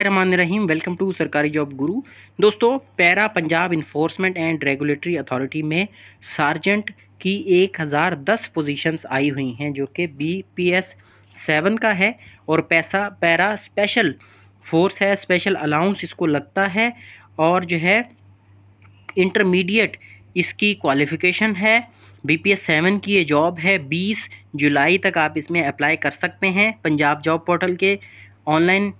Rahman Rahim. Welcome to सरकारी job गुरु। दोस्तों, para Punjab enforcement and regulatory authority में सार्जेंट की 1010 पोजीशंस आई हुई हैं, जो कि BPS 7 का है और पैरा स्पेशल फोर्स है। स्पेशल अलाउंस इसको लगता है और जो है इंटरमीडिएट इसकी क्वालिफ़िकेशन है। BPS 7 की ये जॉब है। 20 जुलाई तक आप इसमें अप्लाई कर सकते हैं पंजाब जॉब पोर्टल के ऑनलाइन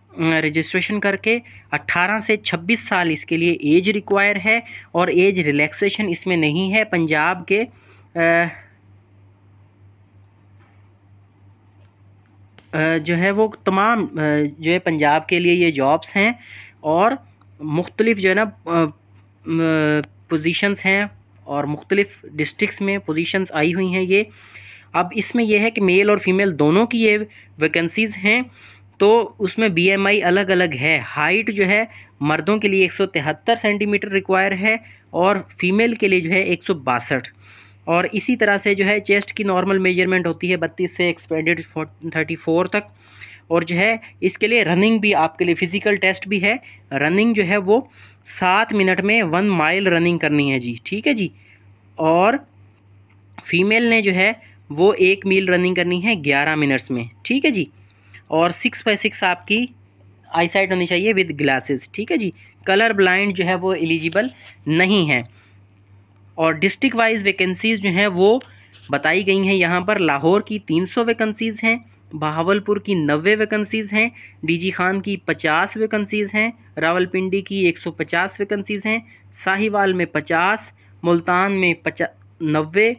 रजिस्ट्रेशन करके। 18 से 26 साल इसके लिए एज रिक्वायर है और एज रिलैक्सेशन इसमें नहीं है। पंजाब के जो है वो तमाम जो है पंजाब के लिए ये जॉब्स हैं और मुख्तलिफ जो है ना पोजीशंस हैं और मुख्तलिफ डिस्ट्रिक्ट्स में पोजीशंस आई हुई हैं ये। अब इसमें यह है कि मेल और फीमेल दोनों की ये वैकेंसीज़ हैं, तो उसमें BMI अलग अलग है। हाइट जो है मर्दों के लिए 173 सेंटीमीटर रिक्वायर है और फीमेल के लिए जो है 162। और इसी तरह से जो है चेस्ट की नॉर्मल मेजरमेंट होती है 32 से एक्सपेंडेड 34 तक। और जो है इसके लिए रनिंग भी आपके लिए फ़िज़िकल टेस्ट भी है। रनिंग जो है वो 7 मिनट में 1 माइल रनिंग करनी है जी, ठीक है जी। और फीमेल ने जो है वो 1 मील रनिंग करनी है 11 मिनट्स में, ठीक है जी। और 6x6 आपकी आई साइट होनी चाहिए विद ग्लासेस, ठीक है जी। कलर ब्लाइंड जो है वो एलिजिबल नहीं है। और डिस्ट्रिक्ट वाइज वैकेंसीज़ जो हैं वो बताई गई हैं यहाँ पर। लाहौर की 300 वैकेंसीज़ हैं, बहावलपुर की 90 वैकेंसीज़ हैं, DG खान की 50 वैकेंसीज़ हैं, रावलपिंडी की 150 वैकेंसीज़ हैं, साहिवाल में 50, मुल्तान में 90,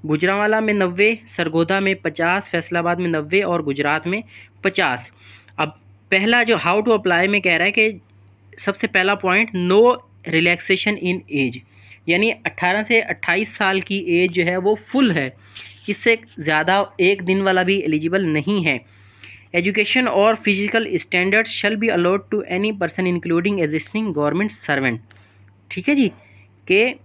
गुजरांवाला में 90, सरगोधा में 50, फैसलाबाद में 90 और गुजरात में 50। अब पहला जो हाउ टू अप्लाई में कह रहा है कि सबसे पहला point, no relaxation in age, यानी 18 से 28 साल की एज जो है वो फुल है, इससे ज़्यादा एक दिन वाला भी एलिजिबल नहीं है। एजुकेशन और physical standards shall be allowed to any person including existing government servant, ठीक है जी। कि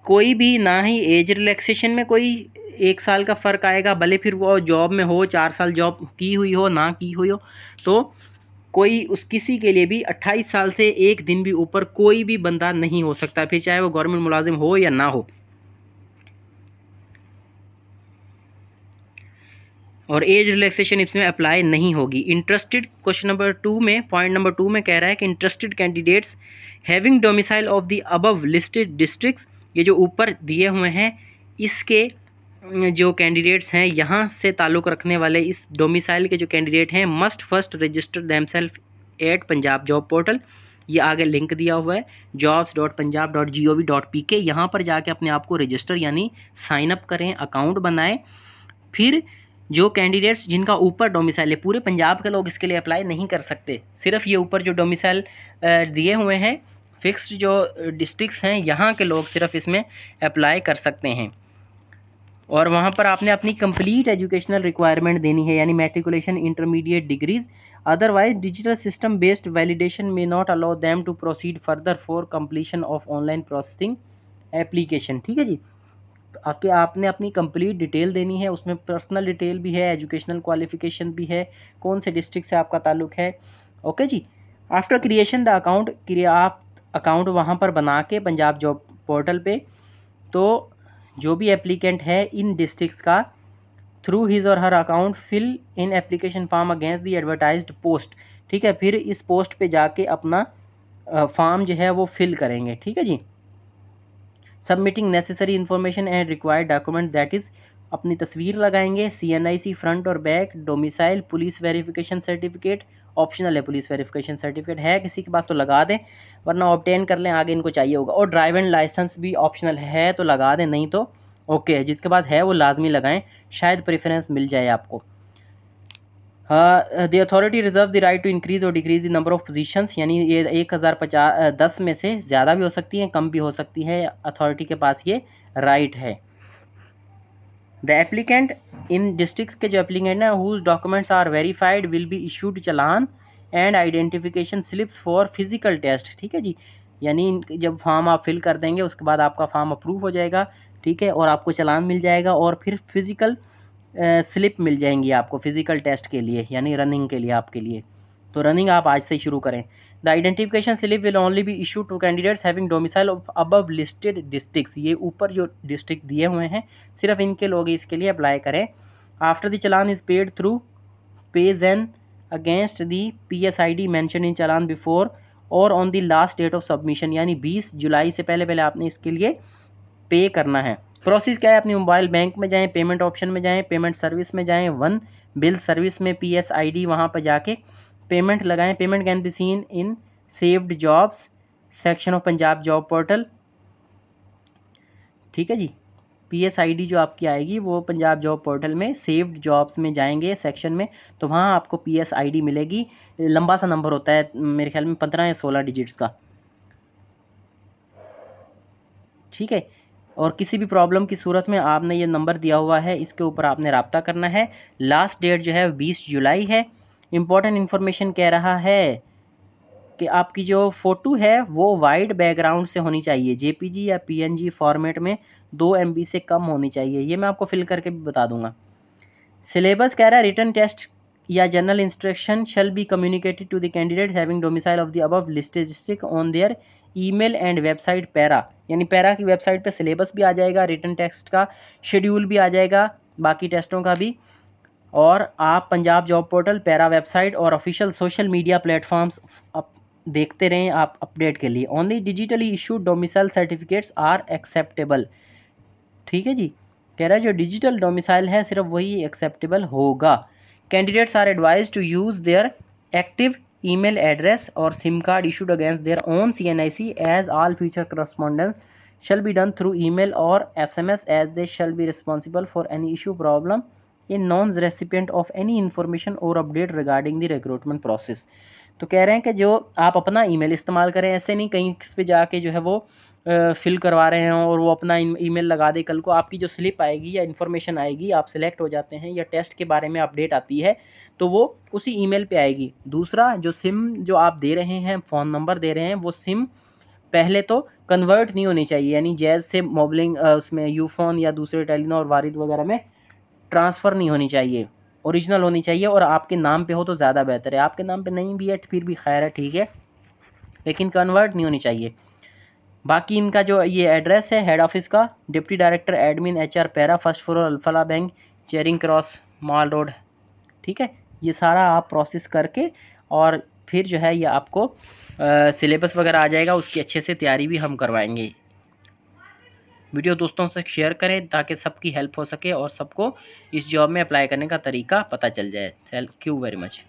कोई भी ना ही एज रिलैक्सेशन में कोई 1 साल का फ़र्क आएगा, भले फिर वो जॉब में हो, 4 साल जॉब की हुई हो ना की हुई हो, तो कोई किसी के लिए भी 28 साल से एक दिन भी ऊपर कोई भी बंदा नहीं हो सकता, फिर चाहे वो गवर्नमेंट मुलाजिम हो या ना हो। और एज रिलैक्सेशन इसमें अप्लाई नहीं होगी। इंटरेस्टेड, क्वेश्चन नंबर 2 में पॉइंट नंबर 2 में कह रहा है कि interested candidates having domicile of the above listed districts, ये जो ऊपर दिए हुए हैं इसके जो कैंडिडेट्स हैं यहाँ से ताल्लुक़ रखने वाले इस डोमिसाइल के जो कैंडिडेट हैं, must first register themselves at Punjab job portal. ये आगे लिंक दिया हुआ है jobs.punjab.gov.pk। यहाँ पर जाके अपने आप को रजिस्टर यानी साइन अप करें, अकाउंट बनाएं। फिर जो कैंडिडेट्स जिनका ऊपर डोमिसाइल है, पूरे पंजाब के लोग इसके लिए अप्लाई नहीं कर सकते, सिर्फ ये ऊपर जो डोमिसाइल दिए हुए हैं फिक्स्ड जो डिस्ट्रिक्ट्स हैं यहाँ के लोग सिर्फ इसमें अप्लाई कर सकते हैं। और वहाँ पर आपने अपनी कंप्लीट एजुकेशनल रिक्वायरमेंट देनी है, यानी matriculation, intermediate degrees. Otherwise digital system based validation में not allow them to proceed further for completion of online processing application, ठीक है जी। तो आपने अपनी कंप्लीट डिटेल देनी है, उसमें पर्सनल डिटेल भी है, एजुकेशनल क्वालिफिकेशन भी है, कौन से डिस्ट्रिक्ट से आपका ताल्लुक़ है, ओके जी। आफ्टर क्रिएशन द अकाउंट, आप अकाउंट वहाँ पर बना के पंजाब जॉब पोर्टल पे, तो जो भी एप्लीकेंट है इन डिस्ट्रिक्ट्स का, थ्रू हिज और her account fill in application form against the advertised post, ठीक है। फिर इस पोस्ट पे जाके अपना फॉर्म जो है वो फिल करेंगे, ठीक है जी। Submitting necessary information and required document, that is अपनी तस्वीर लगाएंगे, CNIC फ्रंट और back, domicile, police verification certificate, optional है पुलिस वेरिफिकेशन सर्टिफिकेट, है किसी के पास तो लगा दें वरना ऑब्टेन कर लें, आगे इनको चाहिए होगा। और ड्राइविंग लाइसेंस भी ऑप्शनल है तो लगा दें, नहीं तो ओके है, जिसके पास है वो लाजमी लगाएं, शायद प्रेफरेंस मिल जाए आपको। The authority reserve the right to increase और decrease the number of positions, यानी ये 1010 में से ज़्यादा भी हो सकती हैं, कम भी हो सकती है, अथॉरिटी के पास ये राइट है। द एप्लीकेंट इन डिस्ट्रिक्ट के जो एप्लीकेंट हैं whose documents are verified will be issued challan and identification slips for physical test, ठीक है जी। यानी जब फॉर्म आप फिल कर देंगे उसके बाद आपका फॉर्म अप्रूव हो जाएगा, ठीक है, और आपको चलान मिल जाएगा और फिर फिज़िकल स्लिप मिल जाएंगी आपको फिज़िकल टेस्ट के लिए, यानी रनिंग के लिए आपके लिए, तो रनिंग आप आज से शुरू करें। The identification slip will only be issue to candidates having domicile of above listed districts. ये ऊपर जो डिस्ट्रिक्ट दिए हुए हैं सिर्फ इनके लोग इसके लिए अप्लाई करें। After the challan is paid through page an against the PSID mention in challan before और on the last date of submission, यानी 20 जुलाई से पहले पहले आपने इसके लिए पे करना है। प्रोसेस क्या है, अपनी मोबाइल बैंक में जाएं, पेमेंट ऑप्शन में जाएं, पेमेंट सर्विस में जाएं, वन बिल सर्विस में PSID वहाँ पर जाके पेमेंट लगाएं। Payment can be seen in saved jobs section of Punjab job portal. ठीक है जी, PSID जो आपकी आएगी वो पंजाब जॉब पोर्टल में सेव्ड जॉब्स में जाएंगे सेक्शन में, तो वहाँ आपको PSID मिलेगी। लंबा सा नंबर होता है, मेरे ख्याल में 15 या 16 डिजिट्स का। ठीक है, और किसी भी प्रॉब्लम की सूरत में आपने ये नंबर दिया हुआ है, इसके ऊपर आपने रब्ता करना है। लास्ट डेट जो है 20 जुलाई है। इम्पोर्टेंट इन्फॉर्मेशन कह रहा है कि आपकी जो फ़ोटो है वो वाइड बैकग्राउंड से होनी चाहिए, JPG या PNG फॉर्मेट में 2 MB से कम होनी चाहिए। ये मैं आपको फिल करके भी बता दूंगा। सिलेबस कह रहा है रिटन टेस्ट या general instruction shall be communicated to the candidate having domicile of the above listed district on their email and website PERA, यानी पैरा की वेबसाइट पे सिलेबस भी आ जाएगा, रिटन टेस्ट का शेड्यूल भी आ जाएगा, बाकी टेस्टों का भी। और आप Punjab job portal, PERA website और ऑफिशियल सोशल मीडिया प्लेटफॉर्म्स देखते रहें आप अपडेट के लिए। Only digitally issued domicile certificates are acceptable. ठीक है जी, कह रहा है जो डिजिटल डोमिसाइल है सिर्फ वही एक्सेप्टेबल होगा। Candidates are advise to use their active email address और SIM card issued against their own CNIC as all future correspondence shall be done through email or SMS as they shall be responsible for any issue problem in non-recipient of any information or update regarding the recruitment process। तो कह रहे हैं कि जो आप अपना email इस्तेमाल करें, ऐसे नहीं कहीं पे जाके जो है वो फिल करवा रहे हैं और वो अपना ईमेल लगा दे। कल को आपकी जो स्लिप आएगी या इन्फॉर्मेशन आएगी, आप सिलेक्ट हो जाते हैं या टेस्ट के बारे में अपडेट आती है, तो वो उसी ईमेल पे आएगी। दूसरा, जो सिम जो आप दे रहे हैं, फ़ोन नंबर दे रहे हैं, वो सिम पहले तो कन्वर्ट नहीं होनी चाहिए, यानी जैज़ से मोबलिंग उसमें यूफोन या दूसरे टेलीनॉर वारिद वगैरह में ट्रांसफ़र नहीं होनी चाहिए, ओरिजिनल होनी चाहिए। और आपके नाम पे हो तो ज़्यादा बेहतर है, आपके नाम पे नहीं भी है फिर भी खैर है, ठीक है, लेकिन कन्वर्ट नहीं होनी चाहिए। बाकी इनका जो ये एड्रेस है हेड ऑफिस का, deputy director admin HR PERA, first floor Alfalah bank, Charing Cross, mall road. ठीक है, ये सारा आप प्रोसेस करके और फिर जो है ये आपको सिलेबस वगैरह आ जाएगा, उसकी अच्छे से तैयारी भी हम करवाएंगे। वीडियो दोस्तों से शेयर करें ताकि सबकी हेल्प हो सके और सबको इस जॉब में अप्लाई करने का तरीका पता चल जाए। Thank you very much.